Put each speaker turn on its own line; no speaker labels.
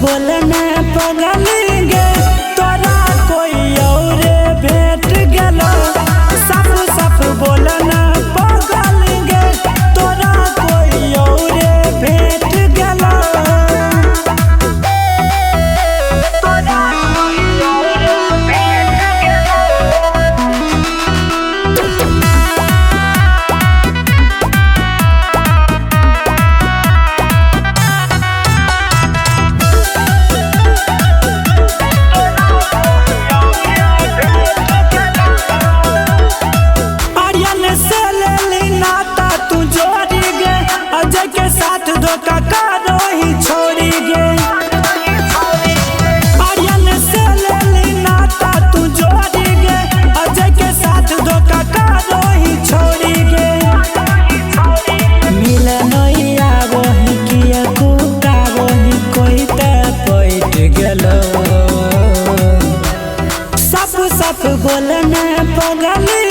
बोलने पगली गे तोरा कोई और भेट गेलो। सफ सफ बोलने पगली गे तोरा कोई और भेट गेलो। तोरा कोई और भेट गेलो। अजय के साथ धोखा करो ही छोड़ी गे। आर्यन से ले ली नाता तू जोड़ी गे। अजय के साथ धोखा करो ही छोड़ी गे। मिले नैया वही किया कुका वही कोई ते पैट गेलो। सफ सफ बोलने पगली